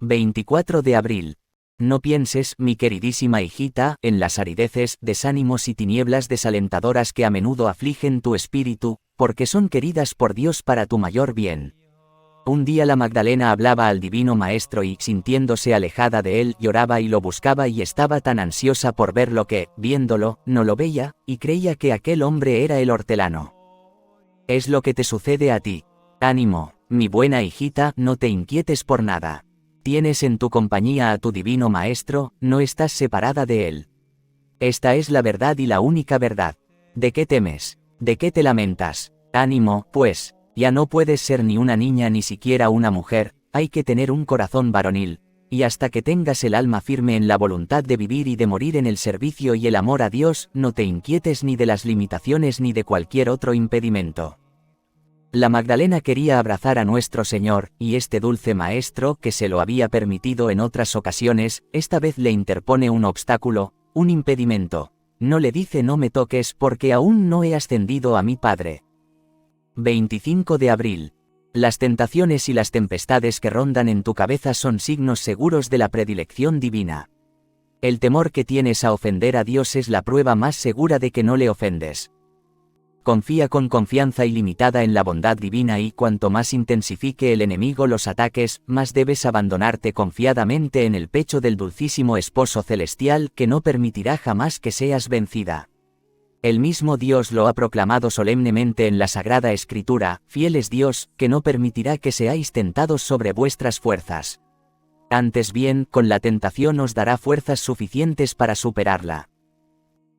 24 de abril. No pienses, mi queridísima hijita, en las arideces, desánimos y tinieblas desalentadoras que a menudo afligen tu espíritu, porque son queridas por Dios para tu mayor bien. Un día la Magdalena hablaba al Divino Maestro y, sintiéndose alejada de él, lloraba y lo buscaba y estaba tan ansiosa por ver lo que, viéndolo, no lo veía, y creía que aquel hombre era el hortelano. Es lo que te sucede a ti. Ánimo, mi buena hijita, no te inquietes por nada. Tienes en tu compañía a tu Divino Maestro, no estás separada de él. Esta es la verdad y la única verdad. ¿De qué temes? ¿De qué te lamentas? Ánimo, pues, ya no puedes ser ni una niña ni siquiera una mujer, hay que tener un corazón varonil, y hasta que tengas el alma firme en la voluntad de vivir y de morir en el servicio y el amor a Dios, no te inquietes ni de las limitaciones ni de cualquier otro impedimento. La Magdalena quería abrazar a nuestro Señor, y este dulce Maestro, que se lo había permitido en otras ocasiones, esta vez le interpone un obstáculo, un impedimento. No le dice no me toques porque aún no he ascendido a mi Padre. 25 de abril. Las tentaciones y las tempestades que rondan en tu cabeza son signos seguros de la predilección divina. El temor que tienes a ofender a Dios es la prueba más segura de que no le ofendes. Confía con confianza ilimitada en la bondad divina y cuanto más intensifique el enemigo los ataques, más debes abandonarte confiadamente en el pecho del dulcísimo Esposo Celestial que no permitirá jamás que seas vencida. El mismo Dios lo ha proclamado solemnemente en la Sagrada Escritura: fiel es Dios, que no permitirá que seáis tentados sobre vuestras fuerzas. Antes bien, con la tentación os dará fuerzas suficientes para superarla.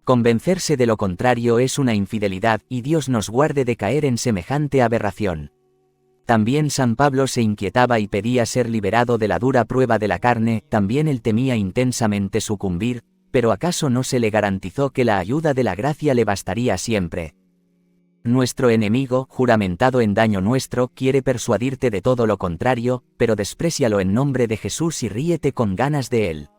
Convencerse de lo contrario es una infidelidad, y Dios nos guarde de caer en semejante aberración. También San Pablo se inquietaba y pedía ser liberado de la dura prueba de la carne, también él temía intensamente sucumbir, pero ¿acaso no se le garantizó que la ayuda de la gracia le bastaría siempre? Nuestro enemigo, juramentado en daño nuestro, quiere persuadirte de todo lo contrario, pero desprécialo en nombre de Jesús y ríete con ganas de él.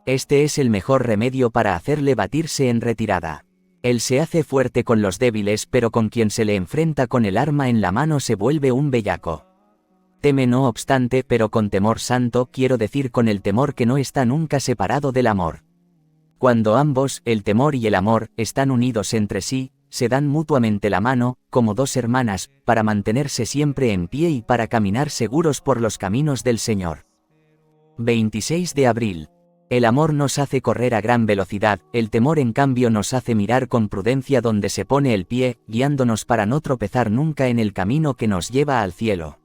Este es el mejor remedio para hacerle batirse en retirada. Él se hace fuerte con los débiles, pero con quien se le enfrenta con el arma en la mano se vuelve un bellaco. Teme no obstante, pero con temor santo, quiero decir con el temor que no está nunca separado del amor. Cuando ambos, el temor y el amor, están unidos entre sí, se dan mutuamente la mano, como dos hermanas, para mantenerse siempre en pie y para caminar seguros por los caminos del Señor. 26 de abril. El amor nos hace correr a gran velocidad, el temor en cambio nos hace mirar con prudencia donde se pone el pie, guiándonos para no tropezar nunca en el camino que nos lleva al cielo.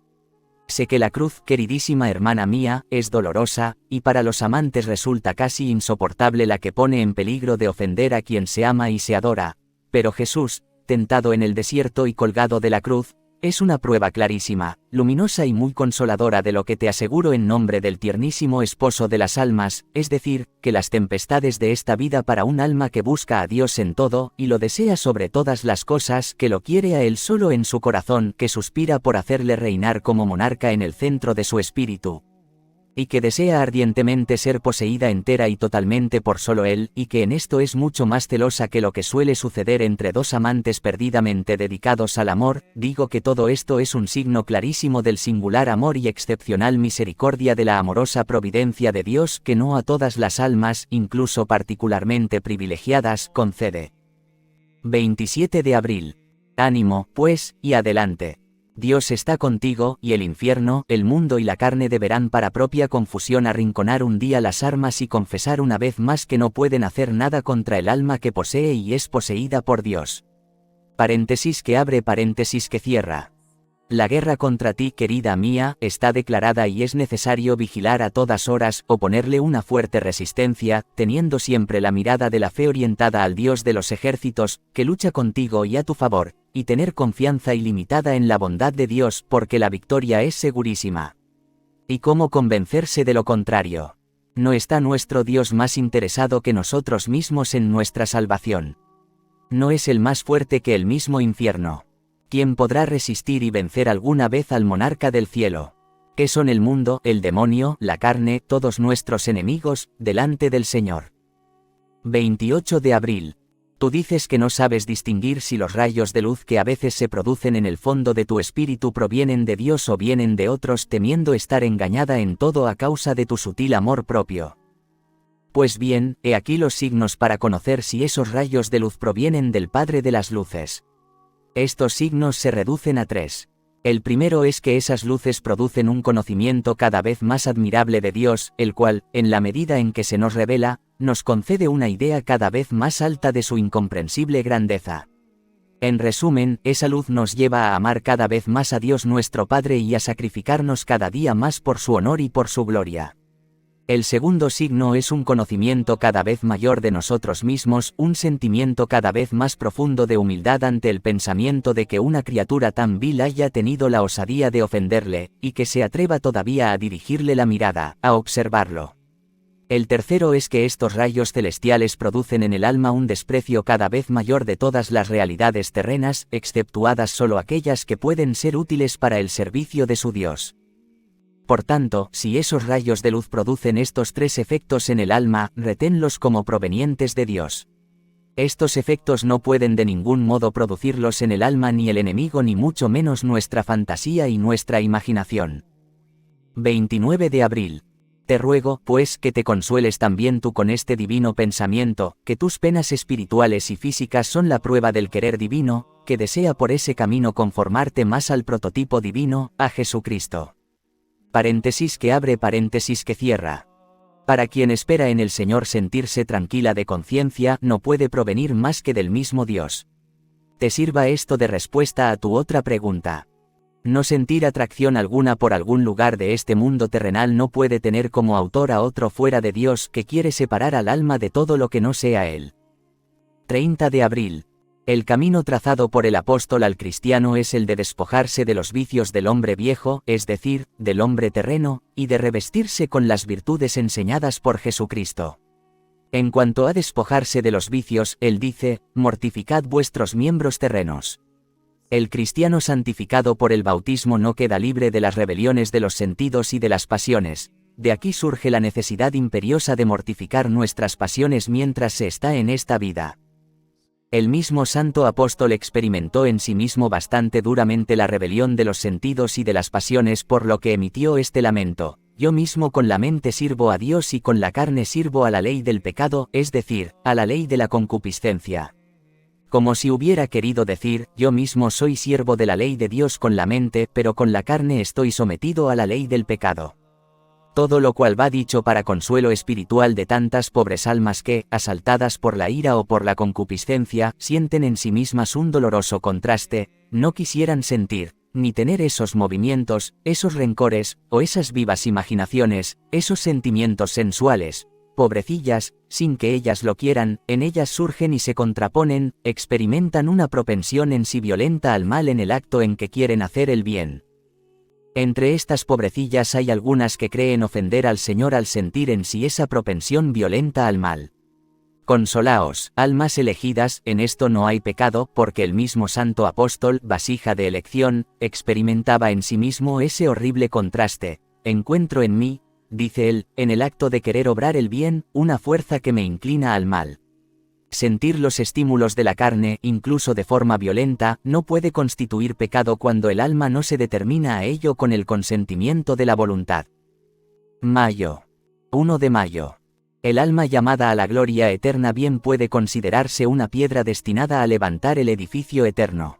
Sé que la cruz, queridísima hermana mía, es dolorosa, y para los amantes resulta casi insoportable la que pone en peligro de ofender a quien se ama y se adora, pero Jesús, tentado en el desierto y colgado de la cruz, es una prueba clarísima, luminosa y muy consoladora de lo que te aseguro en nombre del tiernísimo Esposo de las almas, es decir, que las tempestades de esta vida para un alma que busca a Dios en todo, y lo desea sobre todas las cosas, que lo quiere a Él solo en su corazón, que suspira por hacerle reinar como monarca en el centro de su espíritu, y que desea ardientemente ser poseída entera y totalmente por solo Él, y que en esto es mucho más celosa que lo que suele suceder entre dos amantes perdidamente dedicados al amor, digo que todo esto es un signo clarísimo del singular amor y excepcional misericordia de la amorosa providencia de Dios que no a todas las almas, incluso particularmente privilegiadas, concede. 27 de abril. Ánimo, pues, y adelante. Dios está contigo, y el infierno, el mundo y la carne deberán para propia confusión arrinconar un día las armas y confesar una vez más que no pueden hacer nada contra el alma que posee y es poseída por Dios. Paréntesis que abre, paréntesis que cierra. La guerra contra ti, querida mía, está declarada y es necesario vigilar a todas horas, oponerle una fuerte resistencia, teniendo siempre la mirada de la fe orientada al Dios de los ejércitos, que lucha contigo y a tu favor, y tener confianza ilimitada en la bondad de Dios, porque la victoria es segurísima. ¿Y cómo convencerse de lo contrario? ¿No está nuestro Dios más interesado que nosotros mismos en nuestra salvación? ¿No es el más fuerte que el mismo infierno? ¿Quién podrá resistir y vencer alguna vez al monarca del cielo? ¿Qué son el mundo, el demonio, la carne, todos nuestros enemigos, delante del Señor? 28 de abril. Tú dices que no sabes distinguir si los rayos de luz que a veces se producen en el fondo de tu espíritu provienen de Dios o vienen de otros, temiendo estar engañada en todo a causa de tu sutil amor propio. Pues bien, he aquí los signos para conocer si esos rayos de luz provienen del Padre de las Luces. Estos signos se reducen a 3. El primero es que esas luces producen un conocimiento cada vez más admirable de Dios, el cual, en la medida en que se nos revela, nos concede una idea cada vez más alta de su incomprensible grandeza. En resumen, esa luz nos lleva a amar cada vez más a Dios nuestro Padre y a sacrificarnos cada día más por su honor y por su gloria. El segundo signo es un conocimiento cada vez mayor de nosotros mismos, un sentimiento cada vez más profundo de humildad ante el pensamiento de que una criatura tan vil haya tenido la osadía de ofenderle, y que se atreva todavía a dirigirle la mirada, a observarlo. El tercero es que estos rayos celestiales producen en el alma un desprecio cada vez mayor de todas las realidades terrenas, exceptuadas solo aquellas que pueden ser útiles para el servicio de su Dios. Por tanto, si esos rayos de luz producen estos 3 efectos en el alma, reténlos como provenientes de Dios. Estos efectos no pueden de ningún modo producirlos en el alma ni el enemigo ni mucho menos nuestra fantasía y nuestra imaginación. 29 de abril. Te ruego, pues, que te consueles también tú con este divino pensamiento, que tus penas espirituales y físicas son la prueba del querer divino, que desea por ese camino conformarte más al prototipo divino, a Jesucristo. Paréntesis que abre, paréntesis que cierra. Para quien espera en el Señor sentirse tranquila de conciencia no puede provenir más que del mismo Dios. Te sirva esto de respuesta a tu otra pregunta. No sentir atracción alguna por algún lugar de este mundo terrenal no puede tener como autor a otro fuera de Dios que quiere separar al alma de todo lo que no sea Él. 30 de abril. El camino trazado por el apóstol al cristiano es el de despojarse de los vicios del hombre viejo, es decir, del hombre terreno, y de revestirse con las virtudes enseñadas por Jesucristo. En cuanto a despojarse de los vicios, él dice, mortificad vuestros miembros terrenos. El cristiano santificado por el bautismo no queda libre de las rebeliones de los sentidos y de las pasiones. De aquí surge la necesidad imperiosa de mortificar nuestras pasiones mientras se está en esta vida. El mismo santo apóstol experimentó en sí mismo bastante duramente la rebelión de los sentidos y de las pasiones, por lo que emitió este lamento: yo mismo con la mente sirvo a Dios y con la carne sirvo a la ley del pecado, es decir, a la ley de la concupiscencia. Como si hubiera querido decir, yo mismo soy siervo de la ley de Dios con la mente, pero con la carne estoy sometido a la ley del pecado. Todo lo cual va dicho para consuelo espiritual de tantas pobres almas que, asaltadas por la ira o por la concupiscencia, sienten en sí mismas un doloroso contraste, no quisieran sentir, ni tener esos movimientos, esos rencores, o esas vivas imaginaciones, esos sentimientos sensuales. Pobrecillas, sin que ellas lo quieran, en ellas surgen y se contraponen, experimentan una propensión en sí violenta al mal en el acto en que quieren hacer el bien. Entre estas pobrecillas hay algunas que creen ofender al Señor al sentir en sí esa propensión violenta al mal. Consolaos, almas elegidas, en esto no hay pecado, porque el mismo santo apóstol, vasija de elección, experimentaba en sí mismo ese horrible contraste. Encuentro en mí, dice él, en el acto de querer obrar el bien, una fuerza que me inclina al mal. Sentir los estímulos de la carne, incluso de forma violenta, no puede constituir pecado cuando el alma no se determina a ello con el consentimiento de la voluntad. Mayo. 1 de mayo. El alma llamada a la gloria eterna bien puede considerarse una piedra destinada a levantar el edificio eterno.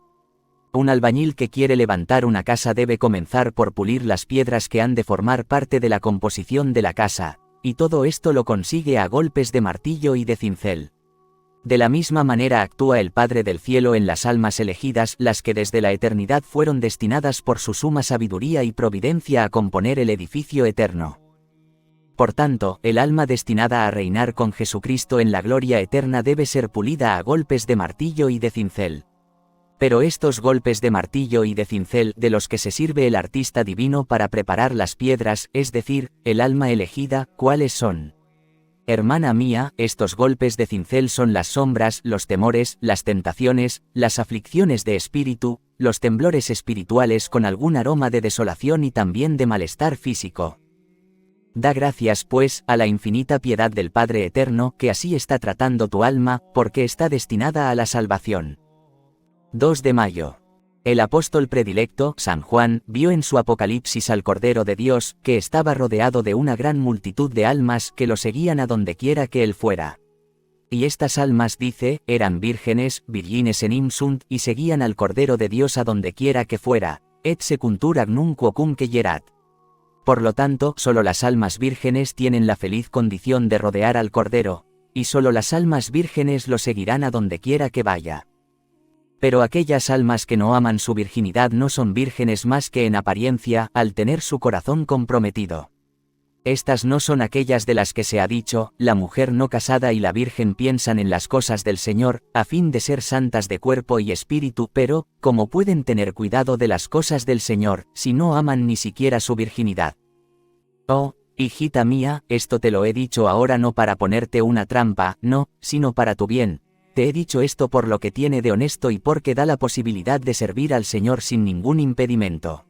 Un albañil que quiere levantar una casa debe comenzar por pulir las piedras que han de formar parte de la composición de la casa, y todo esto lo consigue a golpes de martillo y de cincel. De la misma manera actúa el Padre del Cielo en las almas elegidas, las que desde la eternidad fueron destinadas por su suma sabiduría y providencia a componer el edificio eterno. Por tanto, el alma destinada a reinar con Jesucristo en la gloria eterna debe ser pulida a golpes de martillo y de cincel. Pero estos golpes de martillo y de cincel de los que se sirve el artista divino para preparar las piedras, es decir, el alma elegida, ¿cuáles son? Hermana mía, estos golpes de cincel son las sombras, los temores, las tentaciones, las aflicciones de espíritu, los temblores espirituales con algún aroma de desolación y también de malestar físico. Da gracias, pues, a la infinita piedad del Padre Eterno, que así está tratando tu alma, porque está destinada a la salvación. 2 de mayo. El apóstol predilecto, San Juan, vio en su Apocalipsis al Cordero de Dios, que estaba rodeado de una gran multitud de almas que lo seguían a donde quiera que él fuera. Y estas almas, dice, eran vírgenes, virgines enim sunt, y seguían al Cordero de Dios a donde quiera que fuera, et secuntur agnum quocum que hierat. Por lo tanto, solo las almas vírgenes tienen la feliz condición de rodear al Cordero, y solo las almas vírgenes lo seguirán a donde quiera que vaya. Pero aquellas almas que no aman su virginidad no son vírgenes más que en apariencia, al tener su corazón comprometido. Estas no son aquellas de las que se ha dicho, la mujer no casada y la virgen piensan en las cosas del Señor, a fin de ser santas de cuerpo y espíritu, pero, ¿cómo pueden tener cuidado de las cosas del Señor, si no aman ni siquiera su virginidad? Oh, hijita mía, esto te lo he dicho ahora no para ponerte una trampa, no, sino para tu bien. Te he dicho esto por lo que tiene de honesto y porque da la posibilidad de servir al Señor sin ningún impedimento.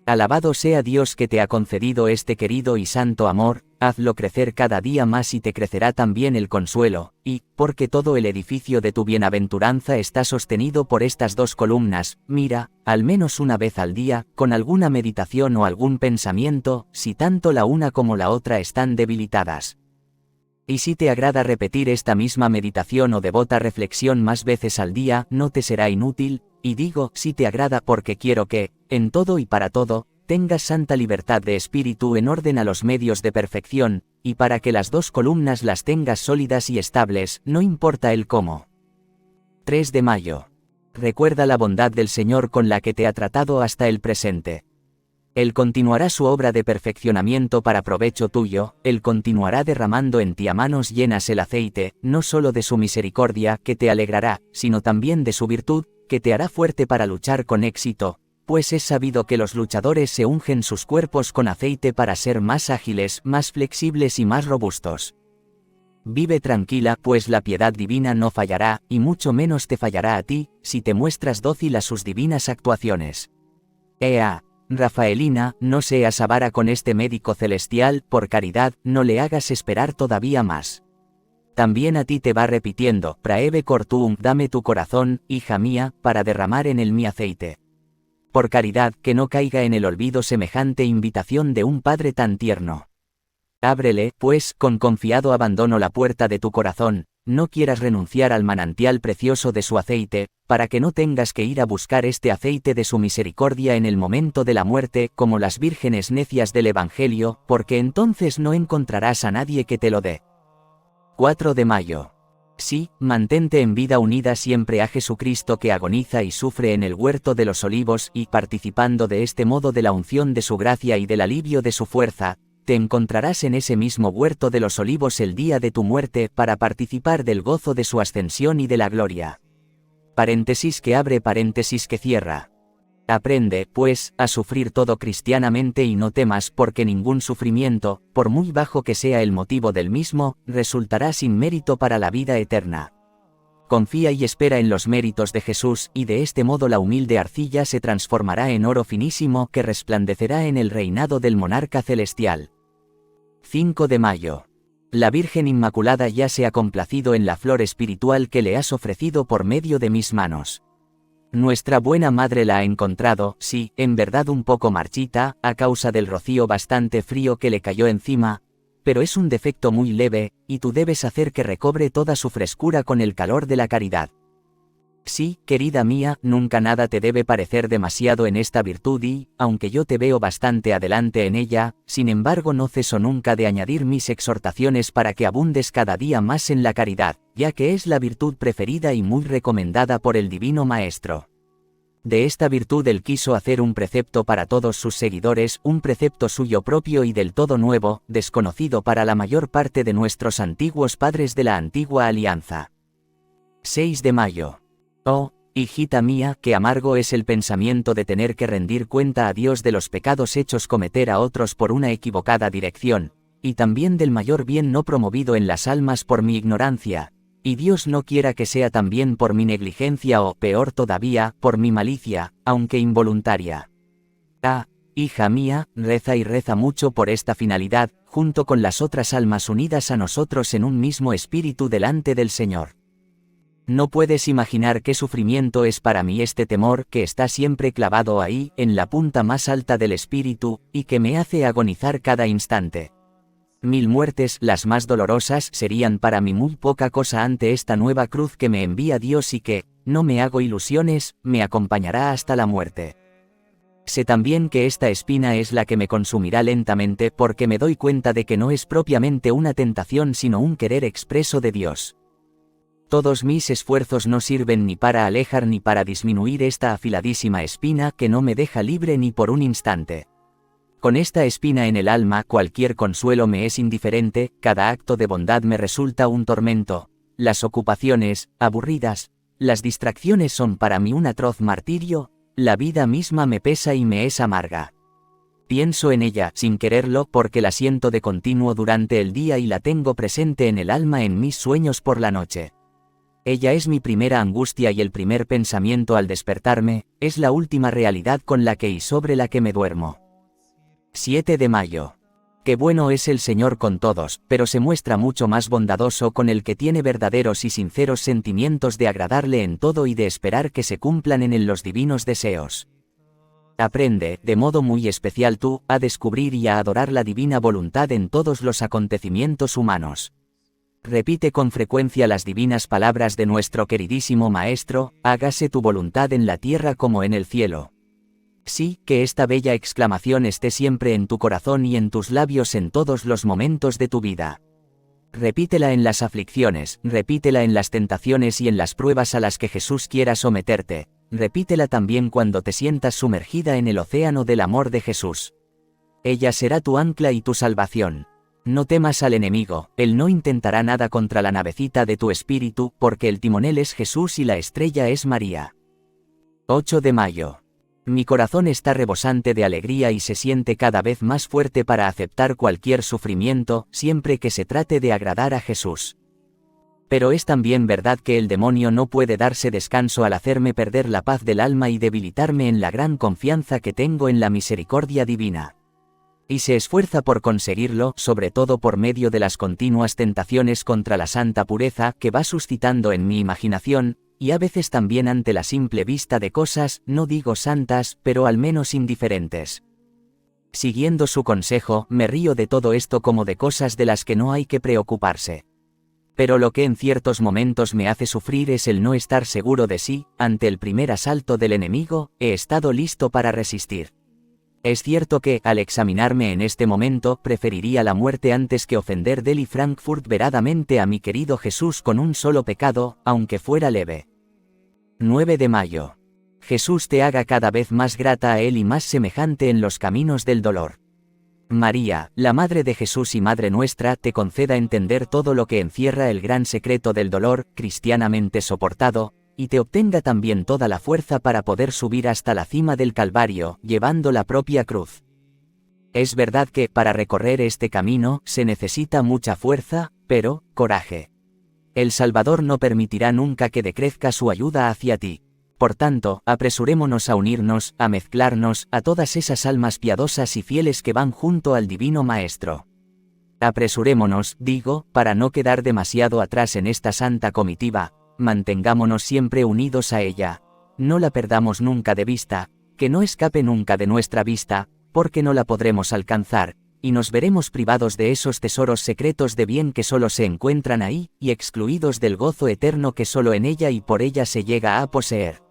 Alabado sea Dios que te ha concedido este querido y santo amor, hazlo crecer cada día más y te crecerá también el consuelo, y, porque todo el edificio de tu bienaventuranza está sostenido por estas 2 columnas, mira, al menos una vez al día, con alguna meditación o algún pensamiento, si tanto la una como la otra están debilitadas. Y si te agrada repetir esta misma meditación o devota reflexión más veces al día, no te será inútil, y digo, si te agrada porque quiero que, en todo y para todo, tengas santa libertad de espíritu en orden a los medios de perfección, y para que las 2 columnas las tengas sólidas y estables, no importa el cómo. 3 de mayo. Recuerda la bondad del Señor con la que te ha tratado hasta el presente. Él continuará su obra de perfeccionamiento para provecho tuyo, Él continuará derramando en ti a manos llenas el aceite, no solo de su misericordia, que te alegrará, sino también de su virtud, que te hará fuerte para luchar con éxito, pues es sabido que los luchadores se ungen sus cuerpos con aceite para ser más ágiles, más flexibles y más robustos. Vive tranquila, pues la piedad divina no fallará, y mucho menos te fallará a ti, si te muestras dócil a sus divinas actuaciones. Ea, Rafaelina, no seas avara con este médico celestial, por caridad, no le hagas esperar todavía más. También a ti te va repitiendo, praeve cortum, dame tu corazón, hija mía, para derramar en él mi aceite. Por caridad, que no caiga en el olvido semejante invitación de un padre tan tierno. Ábrele, pues, con confiado abandono la puerta de tu corazón, no quieras renunciar al manantial precioso de su aceite, para que no tengas que ir a buscar este aceite de su misericordia en el momento de la muerte, como las vírgenes necias del Evangelio, porque entonces no encontrarás a nadie que te lo dé. 4 de mayo. Sí, mantente en vida unida siempre a Jesucristo que agoniza y sufre en el huerto de los olivos y, participando de este modo de la unción de su gracia y del alivio de su fuerza, te encontrarás en ese mismo huerto de los olivos el día de tu muerte para participar del gozo de su ascensión y de la gloria. Paréntesis que abre, paréntesis que cierra. Aprende, pues, a sufrir todo cristianamente y no temas porque ningún sufrimiento, por muy bajo que sea el motivo del mismo, resultará sin mérito para la vida eterna. Confía y espera en los méritos de Jesús, y de este modo la humilde arcilla se transformará en oro finísimo que resplandecerá en el reinado del monarca celestial. 5 de mayo. La Virgen Inmaculada ya se ha complacido en la flor espiritual que le has ofrecido por medio de mis manos. Nuestra buena madre la ha encontrado, sí, en verdad un poco marchita, a causa del rocío bastante frío que le cayó encima, pero es un defecto muy leve, y tú debes hacer que recobre toda su frescura con el calor de la caridad. Sí, querida mía, nunca nada te debe parecer demasiado en esta virtud y, aunque yo te veo bastante adelante en ella, sin embargo no ceso nunca de añadir mis exhortaciones para que abundes cada día más en la caridad, ya que es la virtud preferida y muy recomendada por el Divino Maestro. De esta virtud él quiso hacer un precepto para todos sus seguidores, un precepto suyo propio y del todo nuevo, desconocido para la mayor parte de nuestros antiguos padres de la antigua alianza. 6 de mayo. Oh, hijita mía, qué amargo es el pensamiento de tener que rendir cuenta a Dios de los pecados hechos cometer a otros por una equivocada dirección, y también del mayor bien no promovido en las almas por mi ignorancia, y Dios no quiera que sea también por mi negligencia o, peor todavía, por mi malicia, aunque involuntaria. Ah, Hija mía, reza y reza mucho por esta finalidad, junto con las otras almas unidas a nosotros en un mismo espíritu delante del Señor. No puedes imaginar qué sufrimiento es para mí este temor que está siempre clavado ahí, en la punta más alta del espíritu, y que me hace agonizar cada instante. 1000 muertes, las más dolorosas, serían para mí muy poca cosa ante esta nueva cruz que me envía Dios y que, no me hago ilusiones, me acompañará hasta la muerte. Sé también que esta espina es la que me consumirá lentamente porque me doy cuenta de que no es propiamente una tentación sino un querer expreso de Dios. Todos mis esfuerzos no sirven ni para alejar ni para disminuir esta afiladísima espina que no me deja libre ni por un instante. Con esta espina en el alma cualquier consuelo me es indiferente, cada acto de bondad me resulta un tormento, las ocupaciones, aburridas, las distracciones son para mí un atroz martirio, la vida misma me pesa y me es amarga. Pienso en ella, sin quererlo, porque la siento de continuo durante el día y la tengo presente en el alma en mis sueños por la noche. Ella es mi primera angustia y el primer pensamiento al despertarme, es la última realidad con la que y sobre la que me duermo. 7 de mayo. Qué bueno es el Señor con todos, pero se muestra mucho más bondadoso con el que tiene verdaderos y sinceros sentimientos de agradarle en todo y de esperar que se cumplan en él los divinos deseos. Aprende, de modo muy especial tú, a descubrir y a adorar la divina voluntad en todos los acontecimientos humanos. Repite con frecuencia las divinas palabras de nuestro queridísimo Maestro, hágase tu voluntad en la tierra como en el cielo. Sí, que esta bella exclamación esté siempre en tu corazón y en tus labios en todos los momentos de tu vida. Repítela en las aflicciones, repítela en las tentaciones y en las pruebas a las que Jesús quiera someterte, repítela también cuando te sientas sumergida en el océano del amor de Jesús. Ella será tu ancla y tu salvación. No temas al enemigo, él no intentará nada contra la navecita de tu espíritu, porque el timonel es Jesús y la estrella es María. 8 de mayo. Mi corazón está rebosante de alegría y se siente cada vez más fuerte para aceptar cualquier sufrimiento, siempre que se trate de agradar a Jesús. Pero es también verdad que el demonio no puede darse descanso al hacerme perder la paz del alma y debilitarme en la gran confianza que tengo en la misericordia divina. Y se esfuerza por conseguirlo, sobre todo por medio de las continuas tentaciones contra la santa pureza que va suscitando en mi imaginación, y a veces también ante la simple vista de cosas, no digo santas, pero al menos indiferentes. Siguiendo su consejo, me río de todo esto como de cosas de las que no hay que preocuparse. Pero lo que en ciertos momentos me hace sufrir es el no estar seguro de si, ante el primer asalto del enemigo, he estado listo para resistir. Es cierto que, al examinarme en este momento, preferiría la muerte antes que ofender del y Frankfurt veradamente a mi querido Jesús con un solo pecado, aunque fuera leve. 9 de mayo. Jesús te haga cada vez más grata a Él y más semejante en los caminos del dolor. María, la Madre de Jesús y Madre nuestra, te conceda entender todo lo que encierra el gran secreto del dolor, cristianamente soportado, y te obtenga también toda la fuerza para poder subir hasta la cima del Calvario, llevando la propia cruz. Es verdad que, para recorrer este camino, se necesita mucha fuerza, pero, coraje. El Salvador no permitirá nunca que decrezca su ayuda hacia ti. Por tanto, apresurémonos a unirnos, a mezclarnos, a todas esas almas piadosas y fieles que van junto al Divino Maestro. Apresurémonos, digo, para no quedar demasiado atrás en esta santa comitiva. Mantengámonos siempre unidos a ella. No la perdamos nunca de vista, que no escape nunca de nuestra vista, porque no la podremos alcanzar, y nos veremos privados de esos tesoros secretos de bien que solo se encuentran ahí, y excluidos del gozo eterno que solo en ella y por ella se llega a poseer.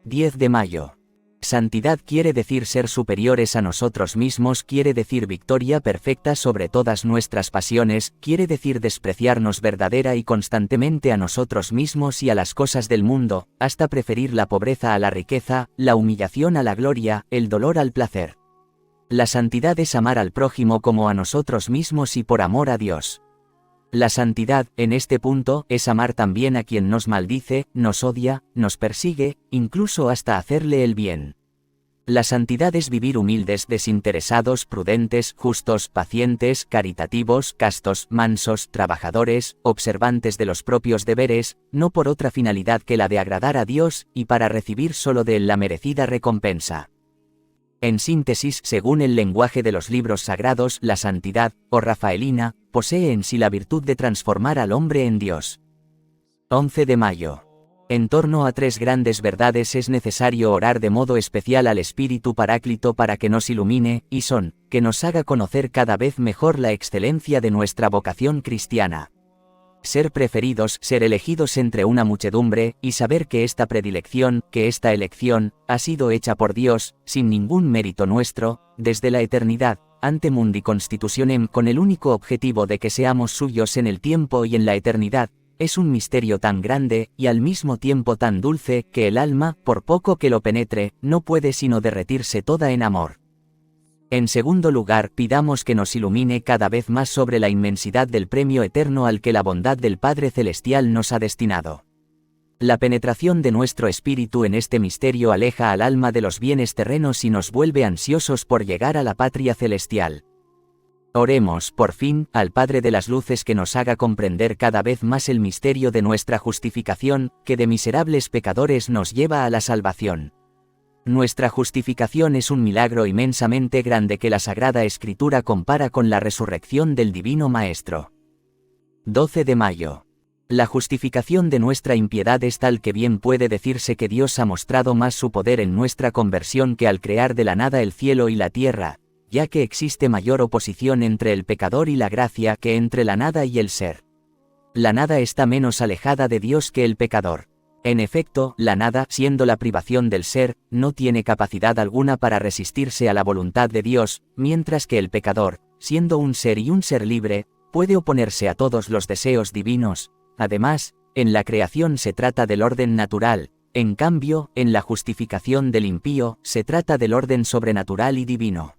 10 de mayo. Santidad quiere decir ser superiores a nosotros mismos, quiere decir victoria perfecta sobre todas nuestras pasiones, quiere decir despreciarnos verdadera y constantemente a nosotros mismos y a las cosas del mundo, hasta preferir la pobreza a la riqueza, la humillación a la gloria, el dolor al placer. La santidad es amar al prójimo como a nosotros mismos y por amor a Dios. La santidad, en este punto, es amar también a quien nos maldice, nos odia, nos persigue, incluso hasta hacerle el bien. La santidad es vivir humildes, desinteresados, prudentes, justos, pacientes, caritativos, castos, mansos, trabajadores, observantes de los propios deberes, no por otra finalidad que la de agradar a Dios, y para recibir solo de él la merecida recompensa. En síntesis, según el lenguaje de los libros sagrados, la santidad, o rafaelina, posee en sí la virtud de transformar al hombre en Dios. 11 de mayo. En torno a 3 grandes verdades es necesario orar de modo especial al Espíritu Paráclito para que nos ilumine, y son, que nos haga conocer cada vez mejor la excelencia de nuestra vocación cristiana. Ser preferidos, ser elegidos entre una muchedumbre, y saber que esta predilección, que esta elección, ha sido hecha por Dios, sin ningún mérito nuestro, desde la eternidad, ante mundi constitutionem, con el único objetivo de que seamos suyos en el tiempo y en la eternidad, es un misterio tan grande, y al mismo tiempo tan dulce, que el alma, por poco que lo penetre, no puede sino derretirse toda en amor. En segundo lugar, pidamos que nos ilumine cada vez más sobre la inmensidad del premio eterno al que la bondad del Padre Celestial nos ha destinado. La penetración de nuestro espíritu en este misterio aleja al alma de los bienes terrenos y nos vuelve ansiosos por llegar a la patria celestial. Oremos, por fin, al Padre de las Luces que nos haga comprender cada vez más el misterio de nuestra justificación, que de miserables pecadores nos lleva a la salvación. Nuestra justificación es un milagro inmensamente grande que la Sagrada Escritura compara con la resurrección del Divino Maestro. 12 de mayo. La justificación de nuestra impiedad es tal que bien puede decirse que Dios ha mostrado más su poder en nuestra conversión que al crear de la nada el cielo y la tierra, ya que existe mayor oposición entre el pecador y la gracia que entre la nada y el ser. La nada está menos alejada de Dios que el pecador. En efecto, la nada, siendo la privación del ser, no tiene capacidad alguna para resistirse a la voluntad de Dios, mientras que el pecador, siendo un ser y un ser libre, puede oponerse a todos los deseos divinos. Además, en la creación se trata del orden natural, en cambio, en la justificación del impío, se trata del orden sobrenatural y divino.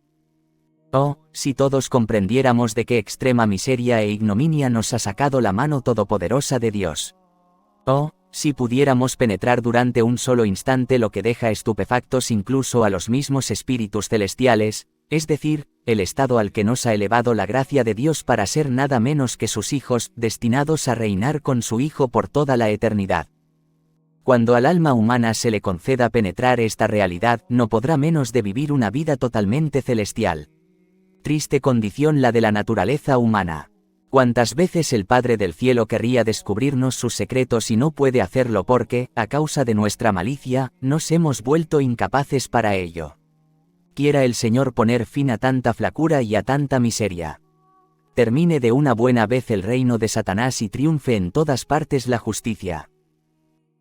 Oh, si todos comprendiéramos de qué extrema miseria e ignominia nos ha sacado la mano todopoderosa de Dios. Oh, si pudiéramos penetrar durante un solo instante lo que deja estupefactos incluso a los mismos espíritus celestiales, es decir, el estado al que nos ha elevado la gracia de Dios para ser nada menos que sus hijos, destinados a reinar con su Hijo por toda la eternidad. Cuando al alma humana se le conceda penetrar esta realidad, no podrá menos de vivir una vida totalmente celestial. Triste condición la de la naturaleza humana. ¿Cuántas veces el Padre del Cielo querría descubrirnos sus secretos y no puede hacerlo porque, a causa de nuestra malicia, nos hemos vuelto incapaces para ello? Quiera el Señor poner fin a tanta flacura y a tanta miseria. Termine de una buena vez el reino de Satanás y triunfe en todas partes la justicia.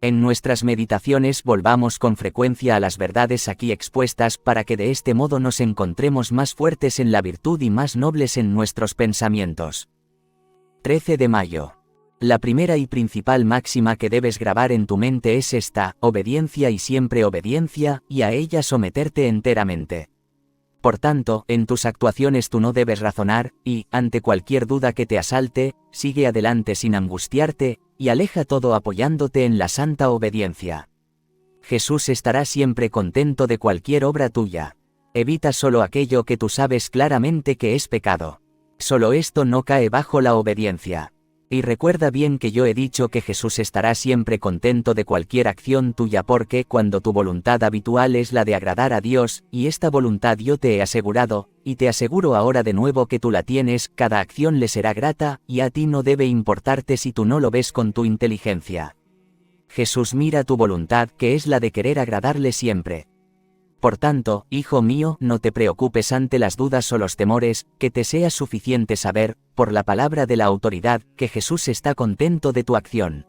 En nuestras meditaciones volvamos con frecuencia a las verdades aquí expuestas para que de este modo nos encontremos más fuertes en la virtud y más nobles en nuestros pensamientos. 13 de mayo. La primera y principal máxima que debes grabar en tu mente es esta: obediencia y siempre obediencia, y a ella someterte enteramente. Por tanto, en tus actuaciones tú no debes razonar, y, ante cualquier duda que te asalte, sigue adelante sin angustiarte, y aleja todo apoyándote en la santa obediencia. Jesús estará siempre contento de cualquier obra tuya. Evita solo aquello que tú sabes claramente que es pecado. Solo esto no cae bajo la obediencia. Y recuerda bien que yo he dicho que Jesús estará siempre contento de cualquier acción tuya porque cuando tu voluntad habitual es la de agradar a Dios, y esta voluntad yo te he asegurado, y te aseguro ahora de nuevo que tú la tienes, cada acción le será grata, y a ti no debe importarte si tú no lo ves con tu inteligencia. Jesús mira tu voluntad, que es la de querer agradarle siempre. Por tanto, hijo mío, no te preocupes ante las dudas o los temores, que te sea suficiente saber, por la palabra de la autoridad, que Jesús está contento de tu acción.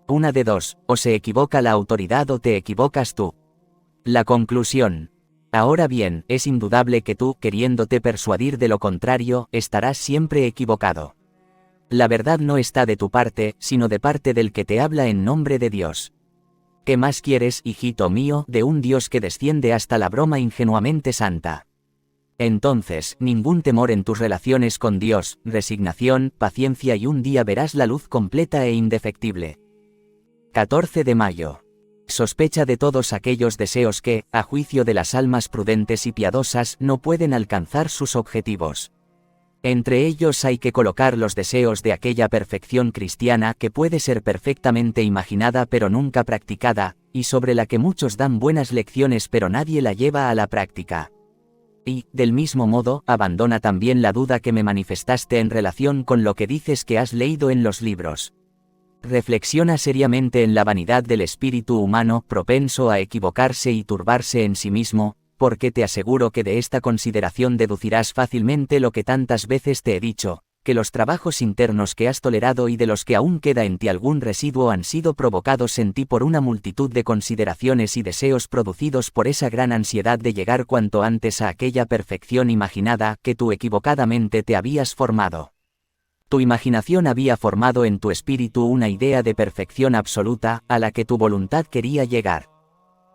Una de dos: o se equivoca la autoridad o te equivocas tú. La conclusión. Ahora bien, es indudable que tú, queriéndote persuadir de lo contrario, estarás siempre equivocado. La verdad no está de tu parte, sino de parte del que te habla en nombre de Dios. ¿Qué más quieres, hijito mío, de un Dios que desciende hasta la broma ingenuamente santa? Entonces, ningún temor en tus relaciones con Dios, resignación, paciencia y un día verás la luz completa e indefectible. 14 de mayo. Sospecha de todos aquellos deseos que, a juicio de las almas prudentes y piadosas, no pueden alcanzar sus objetivos. Entre ellos hay que colocar los deseos de aquella perfección cristiana que puede ser perfectamente imaginada pero nunca practicada, y sobre la que muchos dan buenas lecciones pero nadie la lleva a la práctica. Y, del mismo modo, abandona también la duda que me manifestaste en relación con lo que dices que has leído en los libros. Reflexiona seriamente en la vanidad del espíritu humano, propenso a equivocarse y turbarse en sí mismo, porque te aseguro que de esta consideración deducirás fácilmente lo que tantas veces te he dicho, que los trabajos internos que has tolerado y de los que aún queda en ti algún residuo han sido provocados en ti por una multitud de consideraciones y deseos producidos por esa gran ansiedad de llegar cuanto antes a aquella perfección imaginada que tú equivocadamente te habías formado. Tu imaginación había formado en tu espíritu una idea de perfección absoluta, a la que tu voluntad quería llegar.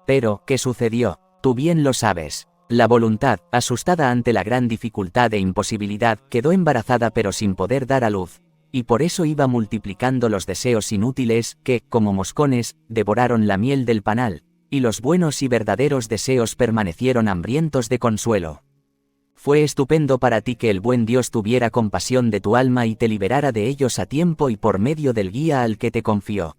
Pero, ¿qué sucedió? Tú bien lo sabes. La voluntad, asustada ante la gran dificultad e imposibilidad, quedó embarazada pero sin poder dar a luz, y por eso iba multiplicando los deseos inútiles, que, como moscones, devoraron la miel del panal, y los buenos y verdaderos deseos permanecieron hambrientos de consuelo. Fue estupendo para ti que el buen Dios tuviera compasión de tu alma y te liberara de ellos a tiempo y por medio del guía al que te confió.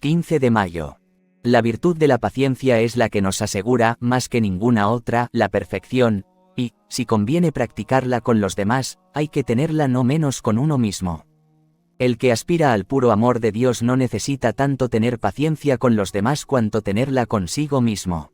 15 de mayo. La virtud de la paciencia es la que nos asegura, más que ninguna otra, la perfección, y, si conviene practicarla con los demás, hay que tenerla no menos con uno mismo. El que aspira al puro amor de Dios no necesita tanto tener paciencia con los demás cuanto tenerla consigo mismo.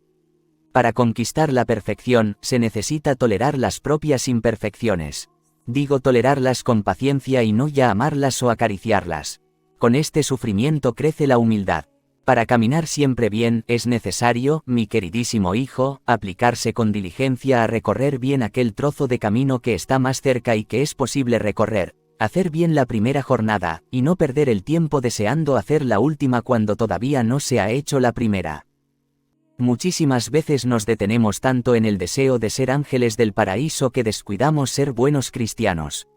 Para conquistar la perfección, se necesita tolerar las propias imperfecciones. Digo tolerarlas con paciencia y no ya amarlas o acariciarlas. Con este sufrimiento crece la humildad. Para caminar siempre bien, es necesario, mi queridísimo hijo, aplicarse con diligencia a recorrer bien aquel trozo de camino que está más cerca y que es posible recorrer, hacer bien la primera jornada, y no perder el tiempo deseando hacer la última cuando todavía no se ha hecho la primera. Muchísimas veces nos detenemos tanto en el deseo de ser ángeles del paraíso que descuidamos ser buenos cristianos.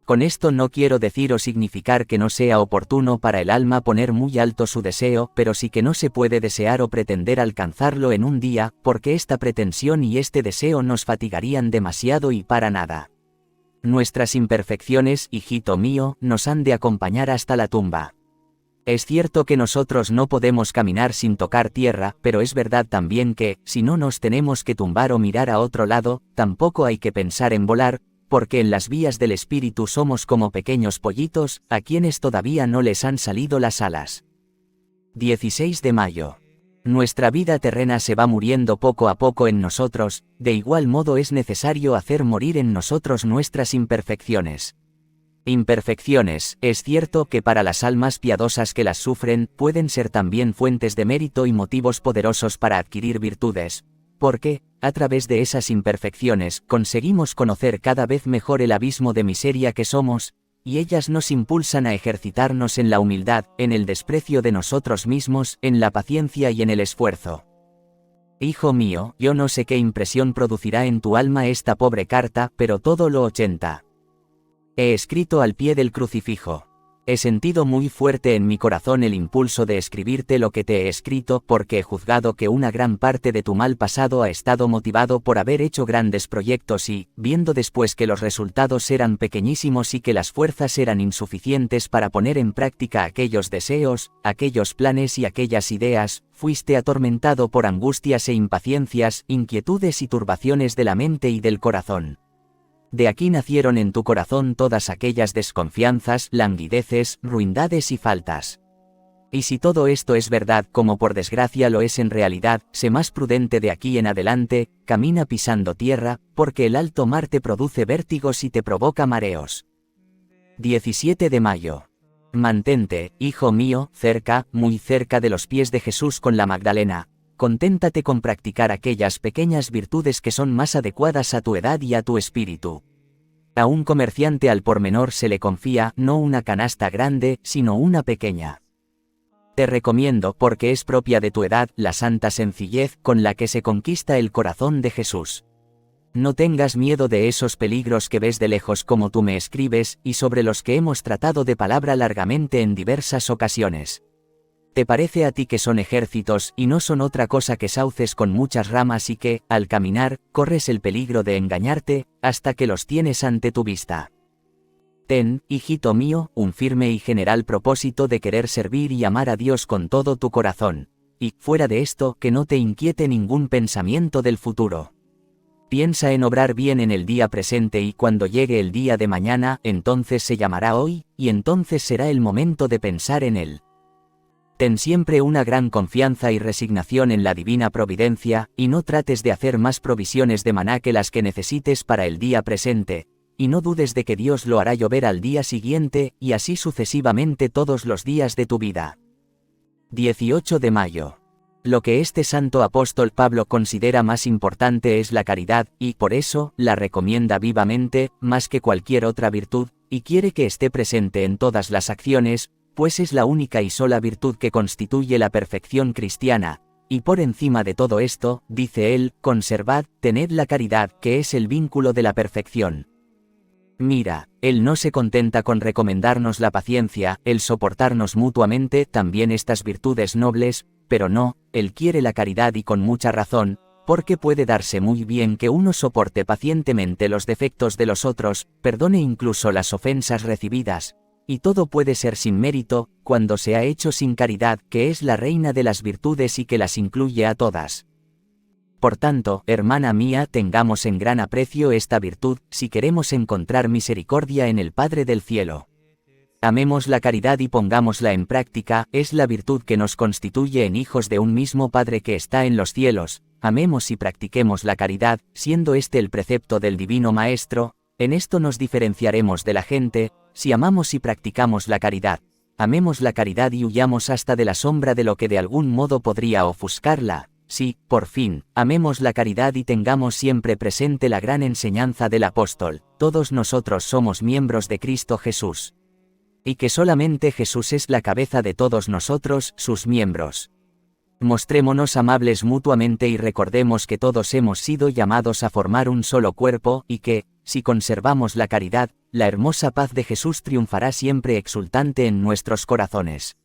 Con esto no quiero decir o significar que no sea oportuno para el alma poner muy alto su deseo, pero sí que no se puede desear o pretender alcanzarlo en un día, porque esta pretensión y este deseo nos fatigarían demasiado y para nada. Nuestras imperfecciones, hijito mío, nos han de acompañar hasta la tumba. Es cierto que nosotros no podemos caminar sin tocar tierra, pero es verdad también que, si no nos tenemos que tumbar o mirar a otro lado, tampoco hay que pensar en volar, porque en las vías del espíritu somos como pequeños pollitos, a quienes todavía no les han salido las alas. 16 de mayo. Nuestra vida terrena se va muriendo poco a poco en nosotros, de igual modo es necesario hacer morir en nosotros nuestras imperfecciones. Imperfecciones, es cierto que para las almas piadosas que las sufren, pueden ser también fuentes de mérito y motivos poderosos para adquirir virtudes, porque, a través de esas imperfecciones, conseguimos conocer cada vez mejor el abismo de miseria que somos, y ellas nos impulsan a ejercitarnos en la humildad, en el desprecio de nosotros mismos, en la paciencia y en el esfuerzo. Hijo mío, yo no sé qué impresión producirá en tu alma esta pobre carta, pero todo lo 80. He escrito al pie del crucifijo. He sentido muy fuerte en mi corazón el impulso de escribirte lo que te he escrito porque he juzgado que una gran parte de tu mal pasado ha estado motivado por haber hecho grandes proyectos y, viendo después que los resultados eran pequeñísimos y que las fuerzas eran insuficientes para poner en práctica aquellos deseos, aquellos planes y aquellas ideas, fuiste atormentado por angustias e impaciencias, inquietudes y turbaciones de la mente y del corazón. De aquí nacieron en tu corazón todas aquellas desconfianzas, languideces, ruindades y faltas. Y si todo esto es verdad como por desgracia lo es en realidad, sé más prudente de aquí en adelante, camina pisando tierra, porque el alto mar te produce vértigos y te provoca mareos. 17 de mayo. Mantente, hijo mío, cerca, muy cerca de los pies de Jesús con la Magdalena. Conténtate con practicar aquellas pequeñas virtudes que son más adecuadas a tu edad y a tu espíritu. A un comerciante al por menor se le confía no una canasta grande, sino una pequeña. Te recomiendo, porque es propia de tu edad, la santa sencillez con la que se conquista el corazón de Jesús. No tengas miedo de esos peligros que ves de lejos como tú me escribes, y sobre los que hemos tratado de palabra largamente en diversas ocasiones. Te parece a ti que son ejércitos y no son otra cosa que sauces con muchas ramas y que, al caminar, corres el peligro de engañarte, hasta que los tienes ante tu vista. Ten, hijito mío, un firme y general propósito de querer servir y amar a Dios con todo tu corazón, y, fuera de esto, que no te inquiete ningún pensamiento del futuro. Piensa en obrar bien en el día presente y cuando llegue el día de mañana, entonces se llamará hoy, y entonces será el momento de pensar en él. Ten siempre una gran confianza y resignación en la divina providencia, y no trates de hacer más provisiones de maná que las que necesites para el día presente, y no dudes de que Dios lo hará llover al día siguiente, y así sucesivamente todos los días de tu vida. 18 de mayo. Lo que este santo apóstol Pablo considera más importante es la caridad, y, por eso, la recomienda vivamente, más que cualquier otra virtud, y quiere que esté presente en todas las acciones, pues es la única y sola virtud que constituye la perfección cristiana, y por encima de todo esto, dice él, conservad, tened la caridad, que es el vínculo de la perfección. Mira, él no se contenta con recomendarnos la paciencia, el soportarnos mutuamente, también estas virtudes nobles, pero no, él quiere la caridad y con mucha razón, porque puede darse muy bien que uno soporte pacientemente los defectos de los otros, perdone incluso las ofensas recibidas, y todo puede ser sin mérito, cuando se ha hecho sin caridad, que es la reina de las virtudes y que las incluye a todas. Por tanto, hermana mía, tengamos en gran aprecio esta virtud, si queremos encontrar misericordia en el Padre del cielo. Amemos la caridad y pongámosla en práctica, es la virtud que nos constituye en hijos de un mismo Padre que está en los cielos. Amemos y practiquemos la caridad, siendo este el precepto del Divino Maestro, en esto nos diferenciaremos de la gente, si amamos y practicamos la caridad. Amemos la caridad y huyamos hasta de la sombra de lo que de algún modo podría ofuscarla. Sí, por fin, amemos la caridad y tengamos siempre presente la gran enseñanza del apóstol, todos nosotros somos miembros de Cristo Jesús. Y que solamente Jesús es la cabeza de todos nosotros, sus miembros. Mostrémonos amables mutuamente y recordemos que todos hemos sido llamados a formar un solo cuerpo, y que, si conservamos la caridad, la hermosa paz de Jesús triunfará siempre exultante en nuestros corazones.